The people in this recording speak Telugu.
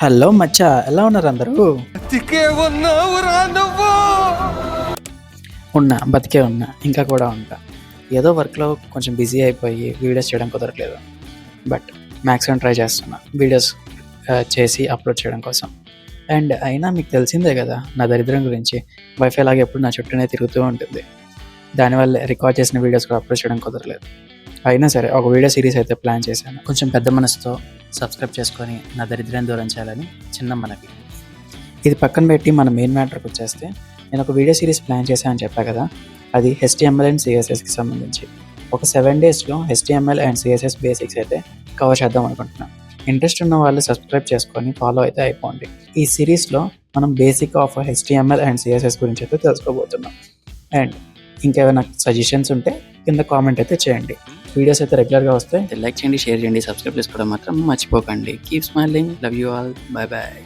హలో మచ్చా, ఎలా ఉన్నారు అందరూ? బతికే ఉన్నా, ఇంకా కూడా ఉంటా. ఏదో వర్క్లో కొంచెం బిజీ అయిపోయి వీడియోస్ చేయడం కుదరట్లేదు. బట్ మ్యాక్సిమం ట్రై చేస్తున్నా వీడియోస్ చేసి అప్లోడ్ చేయడం కోసం. అండ్ అయినా మీకు తెలిసిందే కదా నా దరిద్రం గురించి. వైఫై లాగా ఎప్పుడు నా చుట్టూనే తిరుగుతూ ఉంటుంది. దానివల్ల రికార్డ్ చేసిన వీడియోస్ కూడా అప్లోడ్ చేయడం కుదరలేదు. అయినా సరే ఒక వీడియో సిరీస్ అయితే ప్లాన్ చేశాను. కొంచెం పెద్ద మనసుతో సబ్స్క్రైబ్ చేసుకొని నా దరిద్రాన్ని దూరం చేయాలని చిన్న మనవి. ఇది పక్కన పెట్టి మన మెయిన్ మ్యాటర్కి వచ్చేస్తే, నేను ఒక వీడియో సిరీస్ ప్లాన్ చేశాను అని చెప్పా కదా, అది HTML అండ్ CSSకి సంబంధించి. ఒక 7 డేస్లో HTML అండ్ CSS బేసిక్స్ అయితే కవర్ చేద్దాం అనుకుంటున్నాను. ఇంట్రెస్ట్ ఉన్న వాళ్ళు సబ్స్క్రైబ్ చేసుకొని ఫాలో అయితే అయిపోండి. ఈ సిరీస్లో మనం basic of HTML and CSS గురించి అయితే తెలుసుకోబోతున్నాం. అండ్ ఇంకేమైనా సజెషన్స్ ఉంటే కింద కామెంట్ అయితే చేయండి. వీడియోస్ అయితే రెగ్యులర్గా వస్తే లైక్ చేయండి, షేర్ చేయండి, సబ్స్క్రైబ్ చేసుకోవడం మాత్రం మర్చిపోకండి. Keep smiling, love you all, bye bye.